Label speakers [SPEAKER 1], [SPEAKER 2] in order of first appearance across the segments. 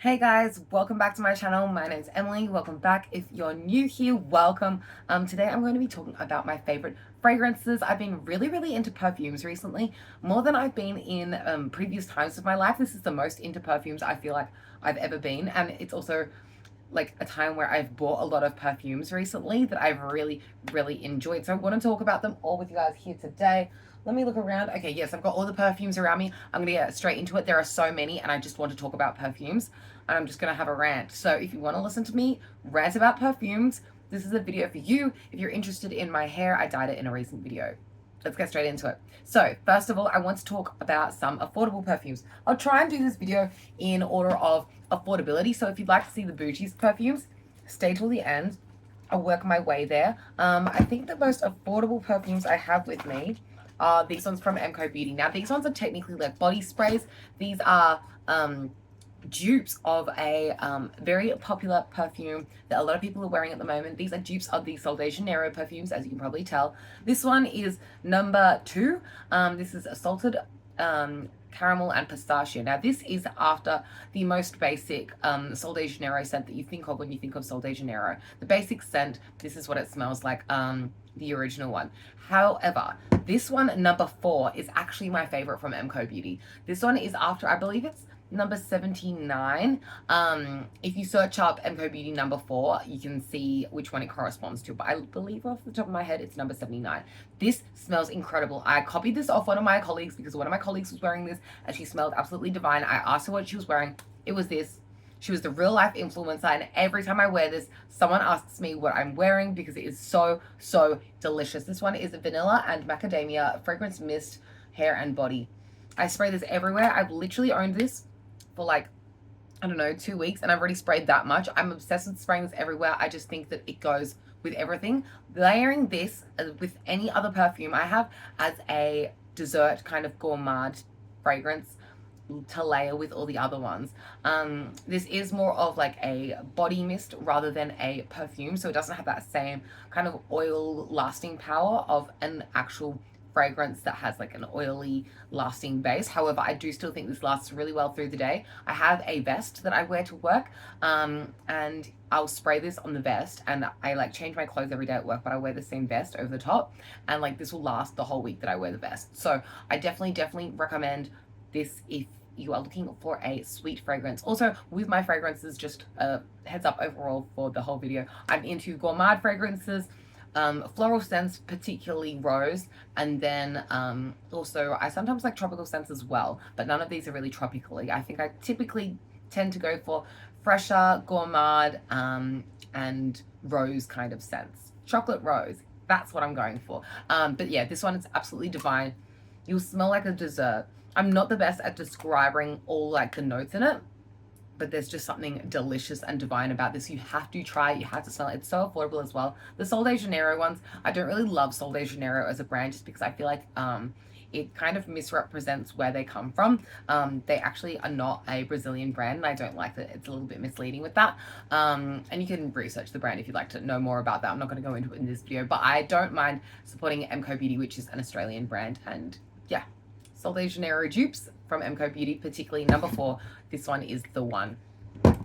[SPEAKER 1] Hey guys, welcome back to my channel. My name's Emily. Welcome back. If you're new here, welcome. Today I'm going to be talking about my favorite fragrances. I've been really into perfumes recently, more than I've been in previous times of my life. This is the most into perfumes I feel like I've ever been, and it's also like a time where I've bought a lot of perfumes recently that I've really enjoyed. So I want to talk about them all with you guys here today. Let me look around. Okay, yes, I've got all the perfumes around me. I'm going to get straight into it. There are so many, and I just want to talk about perfumes, and I'm just going to have a rant. So if you want to listen to me rant about perfumes, this is a video for you. If you're interested in my hair, I dyed it in a recent video. Let's get straight into it. So first of all, I want to talk about some affordable perfumes. I'll try and do this video in order of affordability. So if you'd like to see the bougie perfumes, stay till the end. I'll work my way there. I think the most affordable perfumes I have with me are these ones from MCO Beauty. Now these ones are technically like body sprays. These are dupes of a very popular perfume that a lot of people are wearing at the moment. These are dupes of the Sol de Janeiro perfumes, as you can probably tell. This one is number 2. This is a salted caramel and pistachio. Now this is after the most basic Sol de Janeiro scent that you think of when you think of Sol de Janeiro. The basic scent, this is what it smells like, the original one. However, this one, number 4, is actually my favorite from MCO Beauty. This one is after, I believe it's number 79. If you search up MCO Beauty number 4, you can see which one it corresponds to, but I believe off the top of my head it's number 79. This smells incredible. I copied this off one of my colleagues because one of my colleagues was wearing this and she smelled absolutely divine. I asked her what she was wearing. It was this. She was the real life influencer, and every time I wear this, someone asks me what I'm wearing because it is so delicious. This one is vanilla and macadamia fragrance mist, hair and body. I spray this everywhere. I've literally owned this for like, I don't know, 2 weeks, and I've already sprayed that much. I'm obsessed with spraying this everywhere. I just think that it goes with everything. Layering this with any other perfume I have as a dessert kind of gourmand fragrance to layer with all the other ones. This is more of like a body mist rather than a perfume, so it doesn't have that same kind of oil lasting power of an actual fragrance that has like an oily lasting base. However, I do still think this lasts really well through the day. I have a vest that I wear to work, and I'll spray this on the vest, and I like change my clothes every day at work, but I wear the same vest over the top, and like this will last the whole week that I wear the vest. So I definitely recommend this if you are looking for a sweet fragrance. Also, with my fragrances, just a heads up overall for the whole video, I'm into gourmand fragrances, floral scents, particularly rose, and then also I sometimes like tropical scents as well, but none of these are really tropically. I think I typically tend to go for fresher gourmand and rose kind of scents. Chocolate rose, that's what I'm going for. But yeah, this one is absolutely divine. You'll smell like a dessert. I'm not the best at describing all like the notes in it, but there's just something delicious and divine about this. You have to try it. You have to smell it. It's so affordable as well. The Sol de Janeiro ones, I don't really love Sol de Janeiro as a brand just because I feel like it kind of misrepresents where they come from. They actually are not a Brazilian brand, and I don't like that. It's a little bit misleading with that. And you can research the brand if you'd like to know more about that. I'm not going to go into it in this video, but I don't mind supporting MCO Beauty, which is an Australian brand. And yeah, Sol de Janeiro dupes from MCO Beauty, particularly number 4. This one is the one.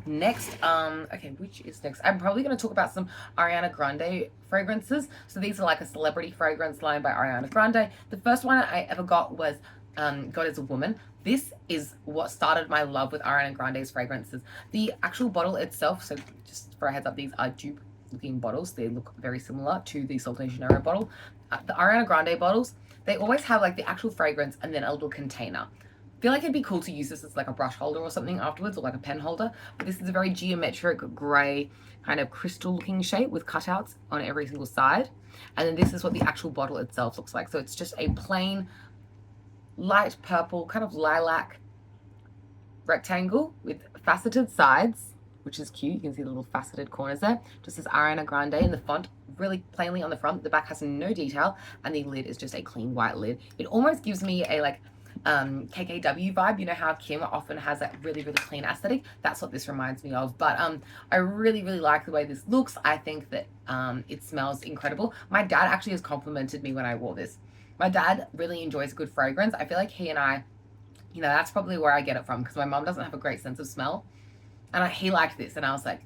[SPEAKER 1] Next, okay, which is next? I'm probably going to talk about some Ariana Grande fragrances. So these are like a celebrity fragrance line by Ariana Grande. The first one I ever got was God Is a Woman. This is what started my love with Ariana Grande's fragrances. The actual bottle itself, so just for a heads up, these are dupe looking bottles. They look very similar to the Sol de Janeiro bottle. The Ariana Grande bottles, they always have like the actual fragrance and then a little container. I feel like it'd be cool to use this as like a brush holder or something afterwards, or like a pen holder, but this is a very geometric gray kind of crystal looking shape with cutouts on every single side. And then this is what the actual bottle itself looks like. So it's just a plain light purple kind of lilac rectangle with faceted sides, which is cute. You can see the little faceted corners there. Just says Ariana Grande in the font really plainly on the front. The back has no detail, and the lid is just a clean white lid. It almost gives me a like KKW vibe. You know how Kim often has that really clean aesthetic? That's what this reminds me of. But I really like the way this looks. I think that it smells incredible. My dad actually has complimented me when I wore this. My dad really enjoys good fragrance. I feel like he and I, you know, that's probably where I get it from, because my mom doesn't have a great sense of smell. And he liked this, and I was like,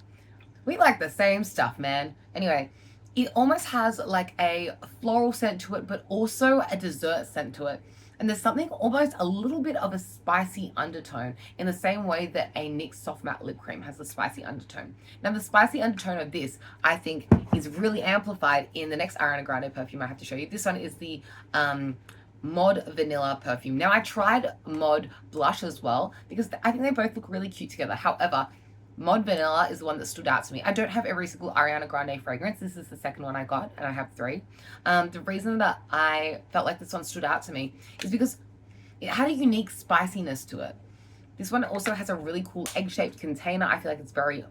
[SPEAKER 1] we like the same stuff, man. Anyway, it almost has like a floral scent to it, but also a dessert scent to it. And there's something almost a little bit of a spicy undertone in the same way that a NYX Soft Matte Lip Cream has a spicy undertone. Now, the spicy undertone of this, I think, is really amplified in the next Ariana Grande perfume I have to show you. This one is the Mod Vanilla perfume. Now, I tried Mod Blush as well because I think they both look really cute together. However, Mod Vanilla is the one that stood out to me. I don't have every single Ariana Grande fragrance. This is the second one I got, and I have 3. The reason that I felt like this one stood out to me is because it had a unique spiciness to it. This one also has a really cool egg-shaped container. I feel like it's very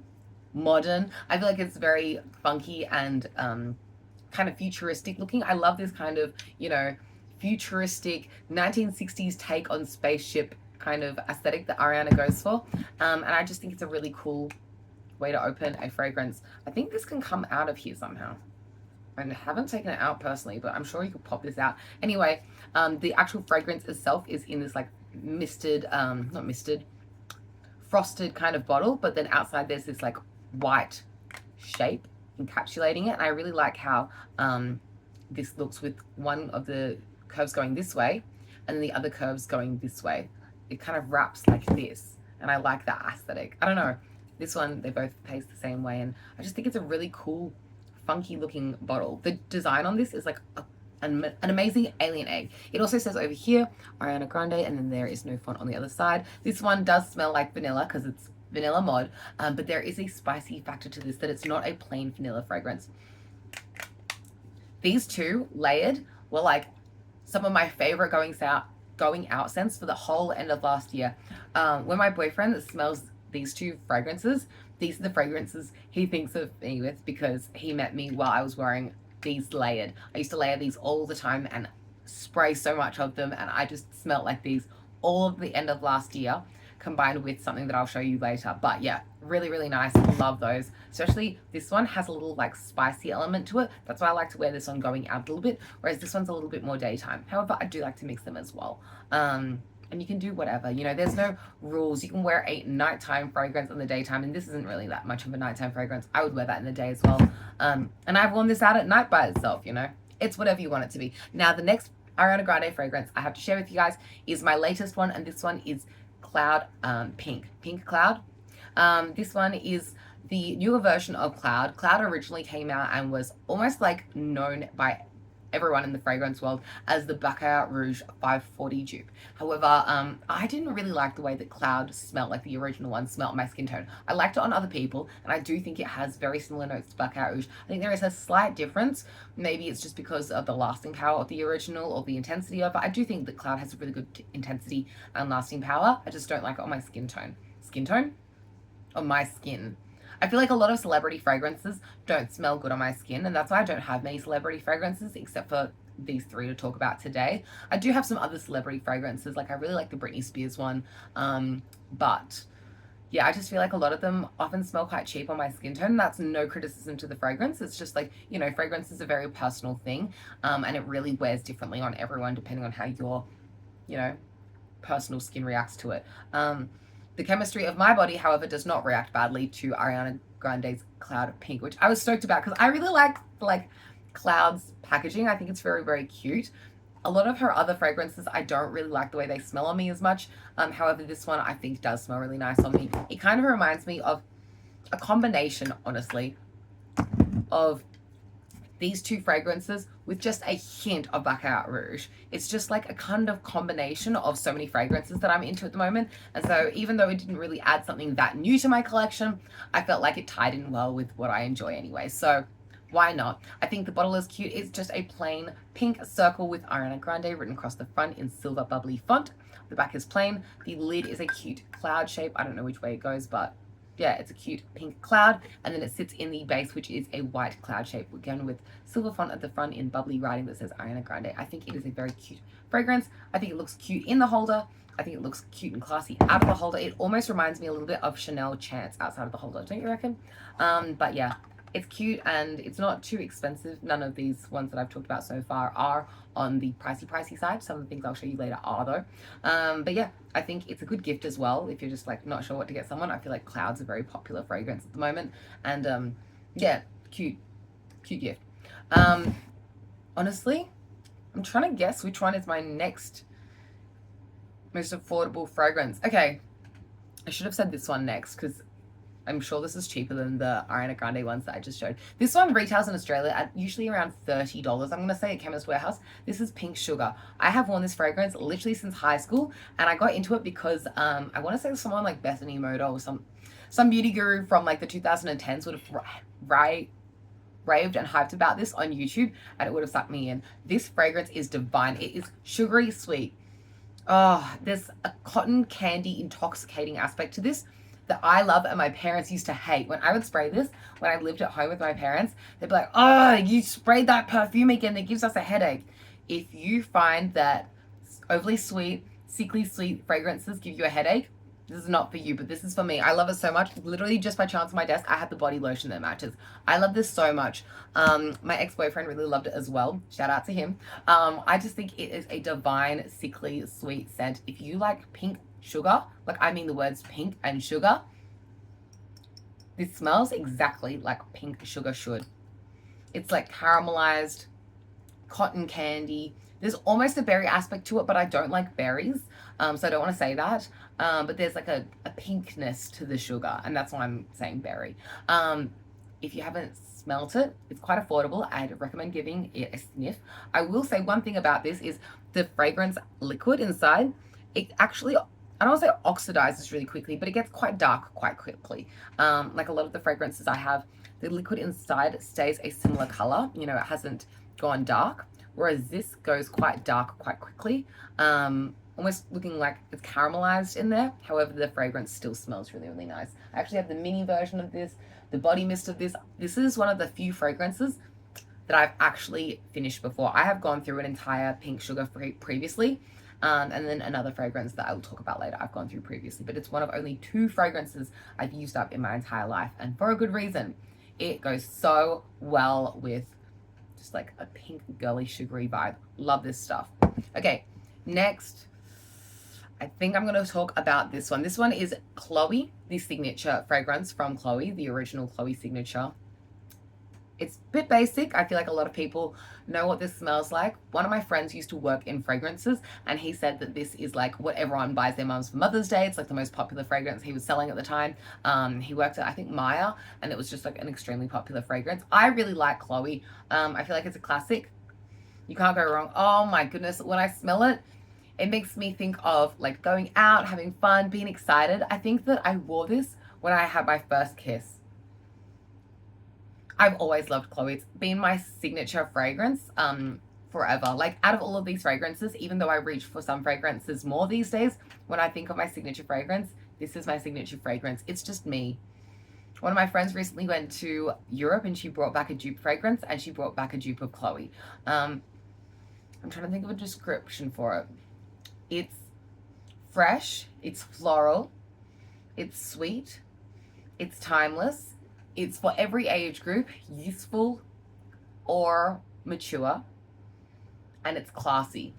[SPEAKER 1] modern. I feel like it's very funky and kind of futuristic looking. I love this kind of, futuristic 1960s take on spaceship kind of aesthetic that Ariana goes for. And I just think it's a really cool way to open a fragrance. I think this can come out of here somehow. I haven't taken it out personally, but I'm sure you could pop this out. Anyway, the actual fragrance itself is in this like misted, not misted, frosted kind of bottle, but then outside there's this like white shape encapsulating it. And I really like how this looks with one of the curves going this way and then the other curves going this way. It kind of wraps like this, and I like that aesthetic. I don't know, this one, they both taste the same way, and I just think it's a really cool, funky looking bottle. The design on this is like an amazing alien egg. It also says over here Ariana Grande, and then there is no font on the other side. This one does smell like vanilla because it's vanilla mod, but there is a spicy factor to this, that it's not a plain vanilla fragrance. These two layered were like some of my favorite going out scents for the whole end of last year. When my boyfriend smells these 2 fragrances, these are the fragrances he thinks of me with, because he met me while I was wearing these layered. I used to layer these all the time and spray so much of them, and I just smelled like these all of the end of last year, combined with something that I'll show you later. But yeah, really, really nice. Love those. Especially this one has a little like spicy element to it. That's why I like to wear this one going out a little bit, whereas this one's a little bit more daytime. However, I do like to mix them as well. And you can do whatever, there's no rules. You can wear a nighttime fragrance in the daytime, and this isn't really that much of a nighttime fragrance. I would wear that in the day as well. And I've worn this out at night by itself, It's whatever you want it to be. Now, the next Ariana Grande fragrance I have to share with you guys is my latest one, and this one is Cloud Pink Cloud. This one is the newer version of Cloud. Cloud originally came out and was almost like known by everyone in the fragrance world as the Baccarat Rouge 540 dupe. However, I didn't really like the way that Cloud smelled, like the original one smelled my skin tone. I liked it on other people, and I do think it has very similar notes to Baccarat Rouge. I think there is a slight difference. Maybe it's just because of the lasting power of the original or the intensity of it. I do think that Cloud has a really good intensity and lasting power. I just don't like it on my skin tone. Skin tone? On my skin. I feel like a lot of celebrity fragrances don't smell good on my skin, and that's why I don't have many celebrity fragrances except for these 3 to talk about today. I do have some other celebrity fragrances, like I really like the Britney Spears one, but yeah, I just feel like a lot of them often smell quite cheap on my skin tone. That's no criticism to the fragrance. It's just like, fragrance is a very personal thing, and it really wears differently on everyone depending on how your, personal skin reacts to it. The chemistry of my body, however, does not react badly to Ariana Grande's Cloud Pink, which I was stoked about because I really like Cloud's packaging. I think it's very, very cute. A lot of her other fragrances, I don't really like the way they smell on me as much. However, this one I think does smell really nice on me. It kind of reminds me of a combination, honestly, of these 2 fragrances with just a hint of Baccarat Rouge. It's just like a kind of combination of so many fragrances that I'm into at the moment. And so even though it didn't really add something that new to my collection, I felt like it tied in well with what I enjoy anyway. So why not? I think the bottle is cute. It's just a plain pink circle with Ariana Grande written across the front in silver bubbly font. The back is plain. The lid is a cute cloud shape. I don't know which way it goes, but yeah, it's a cute pink cloud, and then it sits in the base, which is a white cloud shape, again with silver font at the front in bubbly writing that says Ariana Grande. I think it is a very cute fragrance. I think it looks cute in the holder. I think it looks cute and classy out of the holder. It almost reminds me a little bit of Chanel Chance outside of the holder, don't you reckon? But yeah, It's cute and it's not too expensive. None of these ones that I've talked about so far are on the pricey side. Some of the things I'll show you later are though. But yeah, I think it's a good gift as well if you're just like not sure what to get someone. I feel like Cloud's a very popular fragrance at the moment, and yeah, cute gift. Honestly, I'm trying to guess which one is my next most affordable fragrance. Okay, I should have said this one next because I'm sure this is cheaper than the Ariana Grande ones that I just showed. This one retails in Australia at usually around $30. I'm going to say at Chemist Warehouse. This is Pink Sugar. I have worn this fragrance literally since high school, and I got into it because I want to say someone like Bethany Moda or some beauty guru from like the 2010s would have raved and hyped about this on YouTube, and it would have sucked me in. This fragrance is divine. It is sugary sweet. Oh, there's a cotton candy intoxicating aspect to this that I love and my parents used to hate. When I would spray this, when I lived at home with my parents, they'd be like, oh, you sprayed that perfume again, that gives us a headache. If you find that overly sweet, sickly sweet fragrances give you a headache, this is not for you, but this is for me. I love it so much. Literally just by chance on my desk, I have the body lotion that matches. I love this so much. My ex-boyfriend really loved it as well. Shout out to him. I just think it is a divine, sickly, sweet scent. If you like pink sugar, like I mean the words pink and sugar, this smells exactly like pink sugar should. It's like caramelized cotton candy. There's almost a berry aspect to it, but I don't like berries, so I don't want to say that. But there's like a pinkness to the sugar, and that's why I'm saying berry. If you haven't smelt it, it's quite affordable. I'd recommend giving it a sniff. I will say one thing about this is the fragrance liquid inside, it actually, I don't want to say oxidizes really quickly, but it gets quite dark quite quickly. Like a lot of the fragrances I have, the liquid inside stays a similar color. You know, it hasn't gone dark, whereas this goes quite dark quite quickly, almost looking like it's caramelized in there. However, the fragrance still smells really, really nice. I actually have the mini version of this, the body mist of this. This is one of the few fragrances that I've actually finished before. I have gone through an entire pink sugar previously, and then another fragrance that I will talk about later I've gone through previously, but it's one of only 2 fragrances I've used up in my entire life, and for a good reason. It goes so well with just like a pink girly sugary vibe. Love this stuff. Okay, next I think I'm going to talk about this one. This one is Chloe, the signature fragrance from Chloe, the original Chloe signature. It's a bit basic. I feel like a lot of people know what this smells like. One of my friends used to work in fragrances, and he said that this is like what everyone buys their mums for Mother's Day. It's like the most popular fragrance he was selling at the time. He worked at, I think, Maya, and it was just like an extremely popular fragrance. I really like Chloe. I feel like it's a classic. You can't go wrong. Oh my goodness. When I smell it, it makes me think of like going out, having fun, being excited. I think that I wore this when I had my first kiss. I've always loved Chloe. It's been my signature fragrance forever. Like out of all of these fragrances, even though I reach for some fragrances more these days, when I think of my signature fragrance, this is my signature fragrance. It's just me. One of my friends recently went to Europe and she brought back a dupe fragrance, and she brought back a dupe of Chloe. I'm trying to think of a description for it. It's fresh, it's floral, it's sweet, it's timeless, it's for every age group, youthful or mature, and it's classy.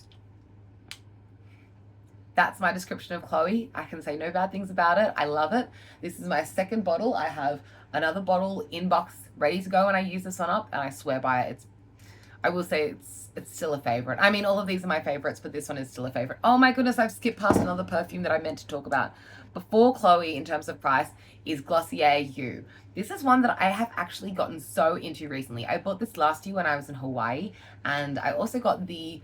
[SPEAKER 1] That's my description of Chloe. I can say no bad things about it. I love it. This is my second bottle. I have another bottle in box ready to go when I use this one up, and I swear by it. I will say it's still a favorite. I mean, all of these are my favorites, but this one is still a favorite. Oh my goodness, I've skipped past another perfume that I meant to talk about before Chloe in terms of price is Glossier You. This is one that I have actually gotten so into recently. I bought this last year when I was in Hawaii, and I also got the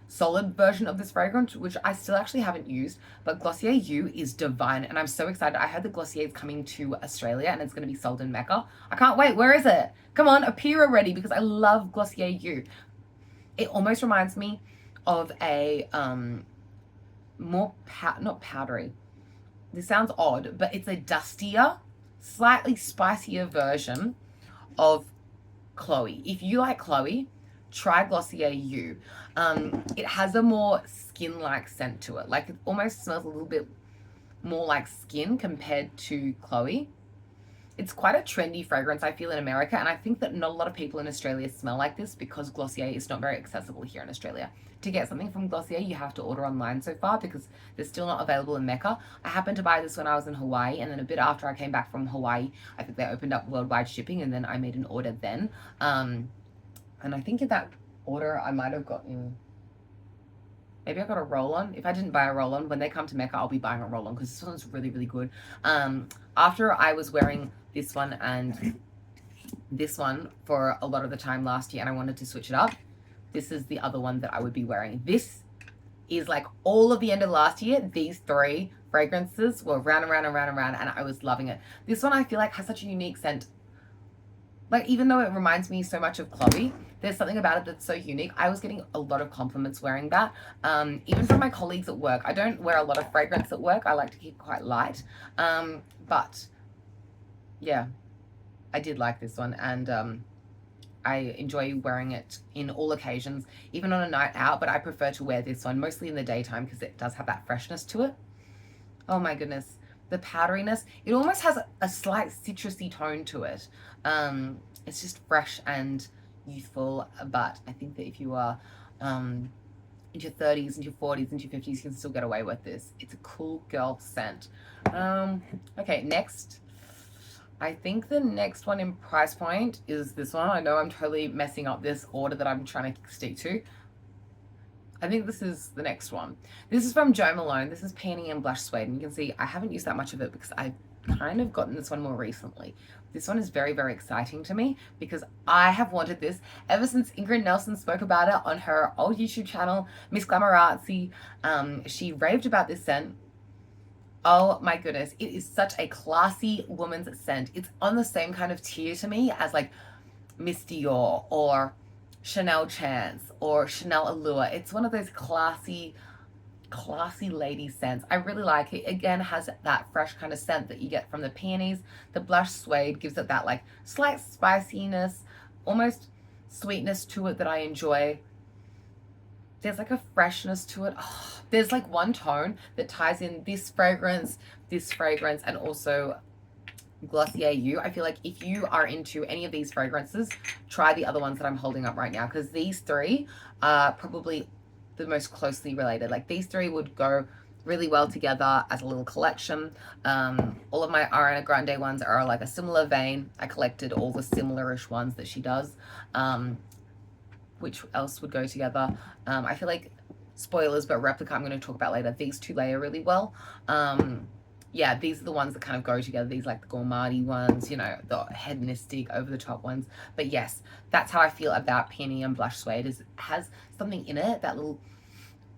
[SPEAKER 1] solid version of this fragrance, which I still actually haven't used, but Glossier You is divine, and I'm so excited. I heard the Glossier is coming to Australia, and it's going to be sold in Mecca. I can't wait. Where is it? Come on, appear already, because I love Glossier You. It almost reminds me of a more not powdery. This sounds odd, but it's a dustier, slightly spicier version of Chloe. If you like Chloe, try Glossier You. It has a more skin-like scent to it. Like it almost smells a little bit more like skin compared to Chloe. It's quite a trendy fragrance, I feel, in America, and I think that not a lot of people in Australia smell like this because Glossier is not very accessible here in Australia. To get something from Glossier, you have to order online so far because they're still not available in Mecca. I happened to buy this when I was in Hawaii, and then a bit after I came back from Hawaii, I think they opened up worldwide shipping, and then I made an order then. And I think in that order, I might have gotten, maybe I got a roll-on. If I didn't buy a roll-on, when they come to Mecca, I'll be buying a roll-on because this one's really, really good. After I was wearing this one and this one for a lot of the time last year and I wanted to switch it up, this is the other one that I would be wearing. This is like all of the end of last year, these three fragrances were round and round and round and round, and I was loving it. This one I feel like has such a unique scent. Like, even though it reminds me so much of Chloe, there's something about it that's so unique. I was getting a lot of compliments wearing that, even from my colleagues at work. I don't wear a lot of fragrance at work. I like to keep quite light, but yeah, I did like this one, and I enjoy wearing it in all occasions, even on a night out, but I prefer to wear this one mostly in the daytime because it does have that freshness to it. Oh my goodness. The powderiness, it almost has a slight citrusy tone to it. It's just fresh and youthful, but I think that if you are in your 30s, into your 40s, into your 50s, you can still get away with this. It's a cool girl scent. Okay, next. I think the next one in price point is this one. I know I'm totally messing up this order that I'm trying to stick to. I think this is the next one. This is from Jo Malone. This is Peony and Blush Suede. And you can see I haven't used that much of it because I've kind of gotten this one more recently. This one is very, very exciting to me because I have wanted this ever since Ingrid Nelson spoke about it on her old YouTube channel, Miss Glamorazzi. She raved about this scent. Oh my goodness. It is such a classy woman's scent. It's on the same kind of tier to me as like Miss Dior or Chanel Chance or Chanel Allure. It's one of those classy lady scents. I really like it. Again, has that fresh kind of scent that you get from the peonies. The Blush Suede gives it that like slight spiciness, almost sweetness to it that I enjoy. There's like a freshness to it. Oh, there's like one tone that ties in this fragrance, and also Glossier You. I feel like if you are into any of these fragrances, try the other ones that I'm holding up right now because these three are probably the most closely related. Like these three would go really well together as a little collection. All of my Ariana Grande ones are like a similar vein. I collected all the similar-ish ones that she does. Which else would go together? I feel like spoilers, but replica I'm going to talk about later. These two layer really well. Yeah, these are the ones that kind of go together. These like the gourmand ones, you know, the hedonistic, over the top ones. But yes, that's how I feel about Peony and Blush Suede. Is it has something in it, that little,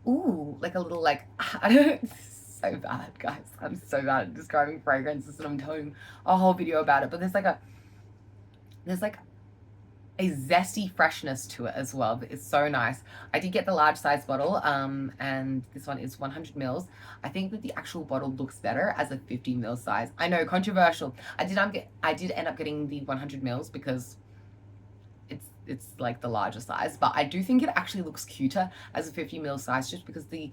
[SPEAKER 1] ooh, like a little like, I don't, it's so bad, guys. I'm so bad at describing fragrances and I'm telling a whole video about it. But there's like a zesty freshness to it as well. It's so nice. I did get the large size bottle, and this one is 100 mils. I think that the actual bottle looks better as a 50 mil size. I know, controversial. I did end up getting the 100 mils because it's like the larger size, but I do think it actually looks cuter as a 50 mil size just because the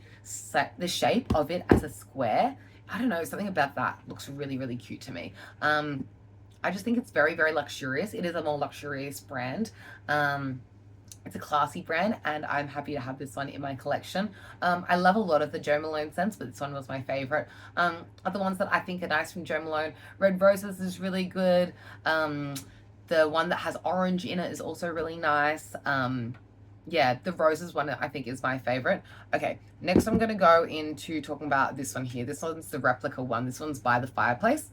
[SPEAKER 1] shape of it as a square, I don't know, something about that looks really, really cute to me. I just think it's very, very luxurious. It is a more luxurious brand. It's a classy brand, and I'm happy to have this one in my collection. I love a lot of the Jo Malone scents, but this one was my favorite. Other ones that I think are nice from Jo Malone, Red Roses is really good. The one that has orange in it is also really nice. Yeah, the roses one I think is my favorite. Okay, next I'm going to go into talking about this one here. This one's the replica one. This one's By the Fireplace.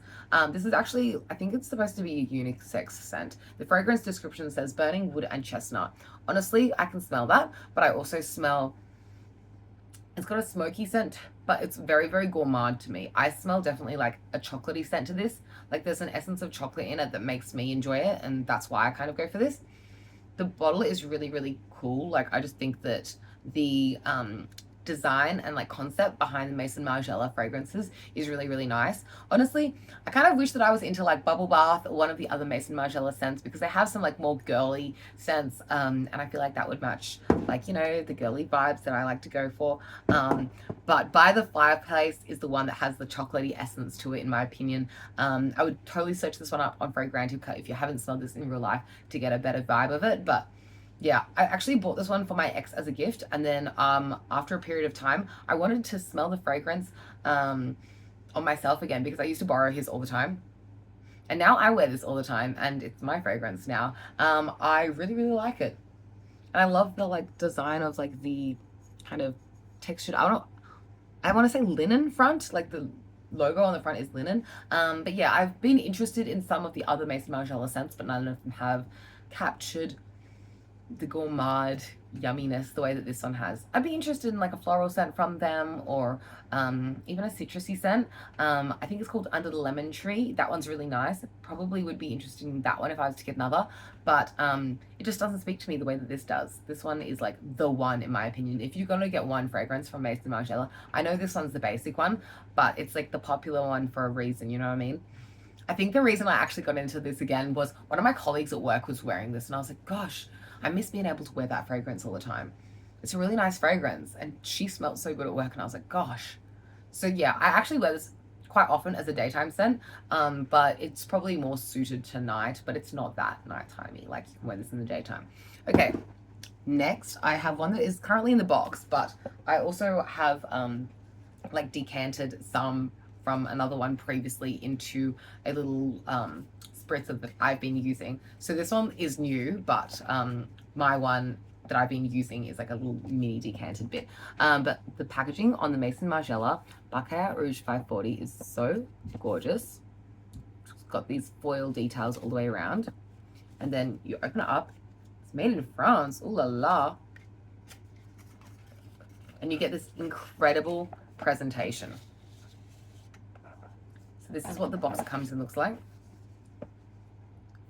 [SPEAKER 1] This is actually, I think it's supposed to be a unisex scent. The fragrance description says burning wood and chestnut. Honestly, I can smell that, but I also smell, it's got a smoky scent, but it's very, very gourmand to me. I smell definitely like a chocolatey scent to this. Like there's an essence of chocolate in it that makes me enjoy it, and that's why I kind of go for this. The bottle is really, really cool. Like I just think that the design and like concept behind the Maison Margiela fragrances is really, really nice. Honestly, I kind of wish that I was into like Bubble Bath or one of the other Maison Margiela scents, because they have some like more girly scents, and I feel like that would match, like, you know, the girly vibes that I like to go for. But By the Fireplace is the one that has the chocolatey essence to it, in my opinion. I would totally search this one up on Fragrantica if you haven't smelled this in real life to get a better vibe of it. But yeah, I actually bought this one for my ex as a gift, and then after a period of time, I wanted to smell the fragrance on myself again, because I used to borrow his all the time. And now I wear this all the time, and it's my fragrance now. I really, really like it. And I love the like design of like the kind of textured, I want to say linen front, like the logo on the front is linen. But yeah, I've been interested in some of the other Maison Margiela scents, but none of them have captured the gourmand yumminess the way that this one has. I'd be interested in like a floral scent from them, or even a citrusy scent. I think it's called Under the Lemon Tree. That one's really nice. Probably would be interested in that one if I was to get another, but it just doesn't speak to me the way that this does. This one is like the one, in my opinion. If you're gonna get one fragrance from Maison Margiela, I know this one's the basic one, but it's like the popular one for a reason, you know what I mean? I think the reason I actually got into this again was one of my colleagues at work was wearing this, and I was like, gosh, I miss being able to wear that fragrance all the time. It's a really nice fragrance, and she smelled so good at work, and I was like, gosh. So yeah, I actually wear this quite often as a daytime scent, but it's probably more suited to night, but it's not that nighttimey. Like, you can wear this in the daytime. Okay, next I have one that is currently in the box, but I also have like decanted some from another one previously into a little spritzer that I've been using. So this one is new, but my one that I've been using is like a little mini decanted bit. But the packaging on the Maison Margiela Baccarat Rouge 540 is so gorgeous. It's got these foil details all the way around. And then you open it up. It's made in France. Ooh la la. And you get this incredible presentation. So this is what the box comes in looks like.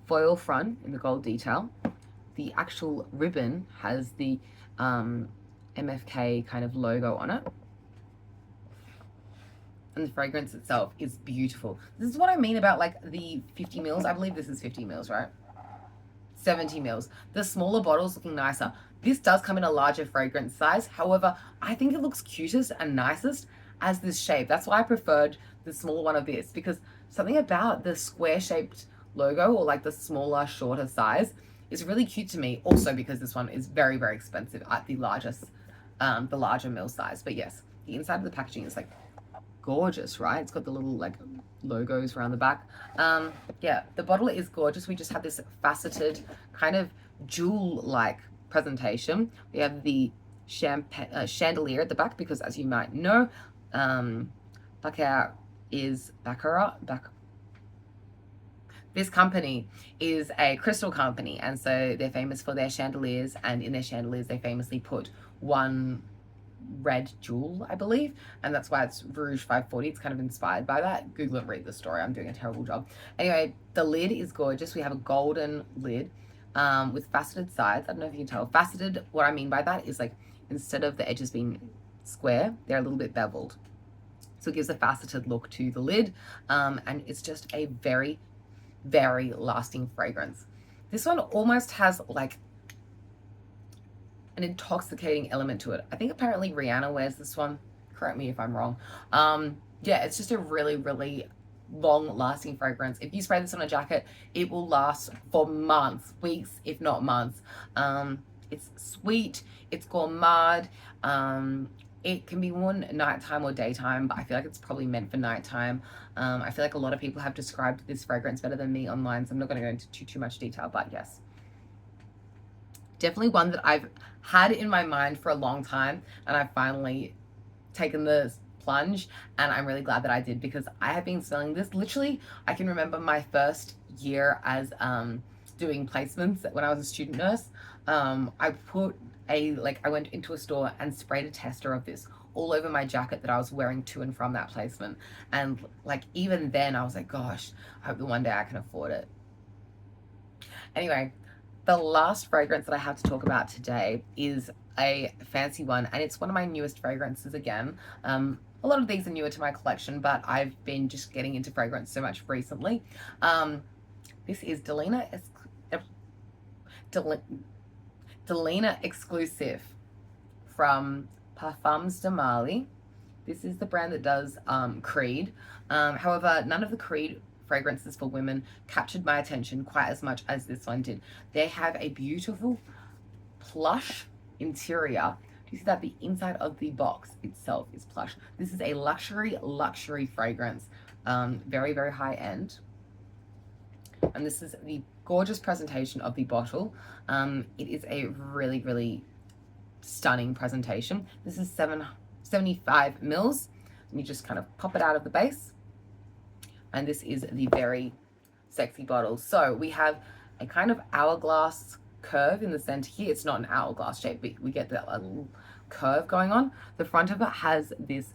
[SPEAKER 1] Foil front in the gold detail. The actual ribbon has the MFK kind of logo on it. And the fragrance itself is beautiful. This is what I mean about like the 50 mils. I believe this is 50 mils, right? 70 mils. The smaller bottles looking nicer. This does come in a larger fragrance size. However, I think it looks cutest and nicest as this shape. That's why I preferred the smaller one of this, because something about the square shaped logo, or like the smaller, shorter size, is really cute to me. Also because this one is very, very expensive at the larger mil size. But yes, the inside of the packaging is like gorgeous, right? It's got the little like logos around the back. Yeah, the bottle is gorgeous. We just have this faceted kind of jewel-like presentation. We have the chandelier at the back, because as you might know, Baccarat is this company is a crystal company, and so they're famous for their chandeliers, and in their chandeliers they famously put one red jewel, I believe, and that's why it's Rouge 540. It's kind of inspired by that. Google it, read the story. I'm doing a terrible job. Anyway, the lid is gorgeous. We have a golden lid with faceted sides. I don't know if you can tell. Faceted, what I mean by that is like, instead of the edges being square, they're a little bit beveled. So it gives a faceted look to the lid, and it's just a very, very lasting fragrance. This one almost has like an intoxicating element to it. I think apparently Rihanna wears this one. Correct me if I'm wrong. Yeah, it's just a really, really long lasting fragrance. If you spray this on a jacket, it will last for months, weeks, if not months. It's sweet, it's gourmand. It can be worn nighttime or daytime, but I feel like it's probably meant for nighttime. I feel like a lot of people have described this fragrance better than me online, so I'm not going to go into too much detail, but yes. Definitely one that I've had in my mind for a long time, and I've finally taken the plunge, and I'm really glad that I did, because I have been smelling this. Literally, I can remember my first year as doing placements when I was a student nurse. I went into a store and sprayed a tester of this all over my jacket that I was wearing to and from that placement. And like, even then I was like, gosh, I hope that one day I can afford it. Anyway, The last fragrance that I have to talk about today is a fancy one, and it's one of my newest fragrances again. A lot of these are newer to my collection, but I've been just getting into fragrance so much recently. This is Delina Exclusive from Parfums de Marly. This is the brand that does Creed. However, none of the Creed fragrances for women captured my attention quite as much as this one did. They have a beautiful plush interior. Do you see that? The inside of the box itself is plush. This is a luxury fragrance. Very, very high end. And this is the gorgeous presentation of the bottle. It is a really stunning presentation. This is 75 mils, and you just kind of pop it out of the base. And this is the very sexy bottle. So we have a kind of hourglass curve in the center here. It's not an hourglass shape, but we get that little curve going on. The front of it has this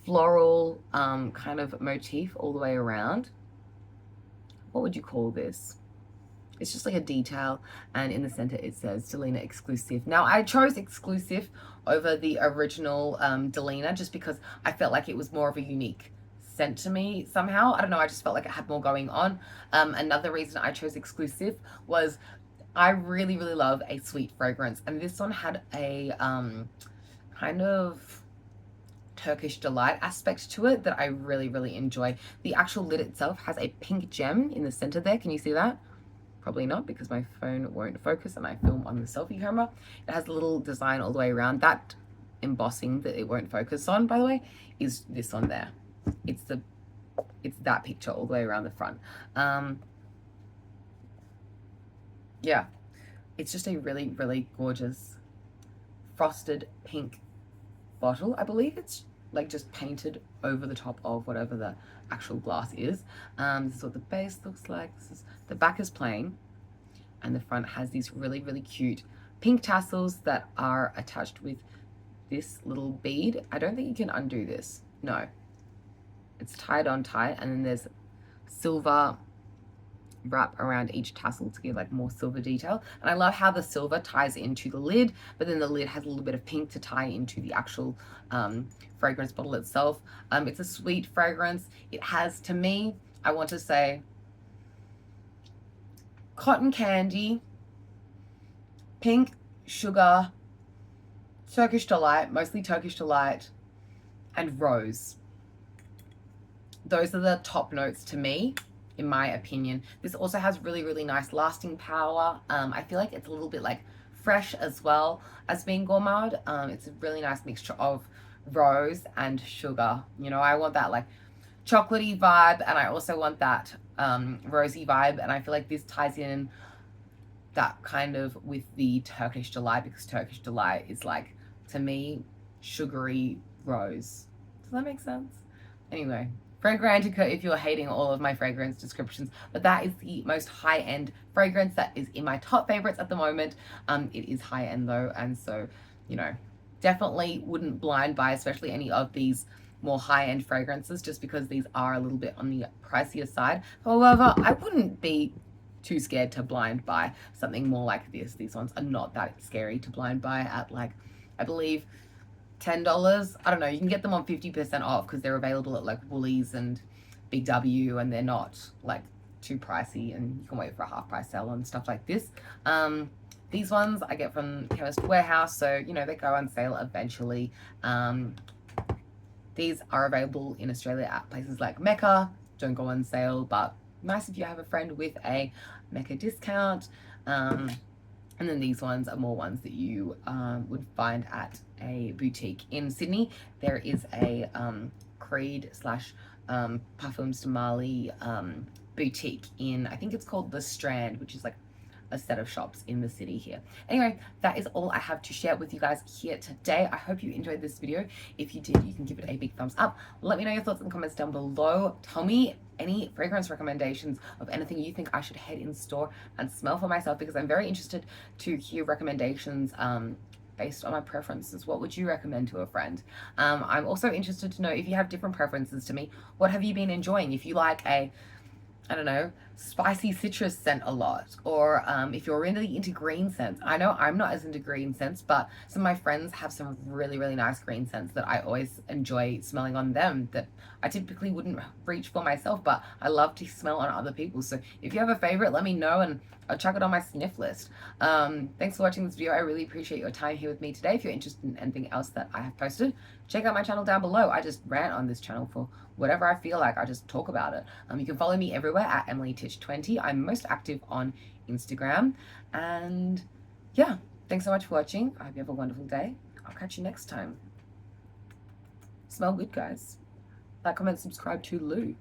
[SPEAKER 1] floral kind of motif all the way around. What would you call this? It's just like a detail, and in the center it says Delina Exclusive. Now I chose Exclusive over the original Delina just because I felt like it was more of a unique scent to me somehow. I don't know, I just felt like it had more going on. Another reason I chose Exclusive was I really love a sweet fragrance, and this one had a kind of Turkish delight aspect to it that I really enjoy. The actual lid itself has a pink gem in the center there. Can you see that? Probably not, because my phone won't focus and I film on the selfie camera. It has a little design all the way around. That embossing that it won't focus on, by the way, is this one there. It's that picture all the way around the front. Yeah, it's just a really gorgeous frosted pink bottle. I believe it's like just painted over the top of whatever the actual glass is. This is what the base looks like. The back is plain, and the front has these really cute pink tassels that are attached with this little bead. I don't think you can undo this. No, it's tied on tight, and then there's silver wrap around each tassel to give like more silver detail. And I love how the silver ties into the lid, but then the lid has a little bit of pink to tie into the actual fragrance bottle itself. It's a sweet fragrance. It has, to me, I want to say, cotton candy, pink sugar, Turkish delight, mostly Turkish delight, and rose. Those are the top notes to me, in my opinion. This also has really nice lasting power. I feel like it's a little bit like fresh as well as being gourmand. It's a really nice mixture of rose and sugar. You know, I want that like chocolatey vibe, and I also want that rosy vibe, and I feel like this ties in that kind of with the Turkish delight, because Turkish delight is like, to me, sugary rose. Does that make sense? Anyway, Fragrantica if you're hating all of my fragrance descriptions, but that is the most high-end fragrance that is in my top favorites at the moment. It is high-end though, and so, you know, definitely wouldn't blind buy, especially any of these more high-end fragrances, just because these are a little bit on the pricier side. However, I wouldn't be too scared to blind buy something more like this. These ones are not that scary to blind buy at, like, I believe $10. I don't know, you can get them on 50% off because they're available at like Woolies and Big W, and they're not like too pricey, and you can wait for a half price sale and stuff like this. These ones I get from Chemist Warehouse, so you know they go on sale eventually. These are available in Australia at places like Mecca. Don't go on sale, but nice if you have a friend with a Mecca discount. And then these ones are more ones that you would find at a boutique. In Sydney, there is a Creed slash Parfums de Marly boutique in, I think it's called The Strand, which is like a set of shops in the city here. Anyway, that is all I have to share with you guys here today. I hope you enjoyed this video. If you did, you can give it a big thumbs up. Let me know your thoughts in the comments down below. Tell me any fragrance recommendations of anything you think I should head in store and smell for myself, because I'm very interested to hear recommendations based on my preferences. What would you recommend to a friend? I'm also interested to know if you have different preferences to me. What have you been enjoying? If you like a, I don't know, spicy citrus scent a lot, or if you're really into green scents. I know I'm not as into green scents, but some of my friends have some really, really nice green scents that I always enjoy smelling on them that I typically wouldn't reach for myself, but I love to smell on other people. So if you have a favorite, let me know and I'll chuck it on my sniff list. Thanks for watching this video. I really appreciate your time here with me today. If you're interested in anything else that I have posted, check out my channel down below. I just rant on this channel for whatever I feel like. I just talk about it. You can follow me everywhere at EmilyTitch20. I'm most active on Instagram. And yeah, thanks so much for watching. I hope you have a wonderful day. I'll catch you next time. Smell good, guys. Like, comment, subscribe to Lou.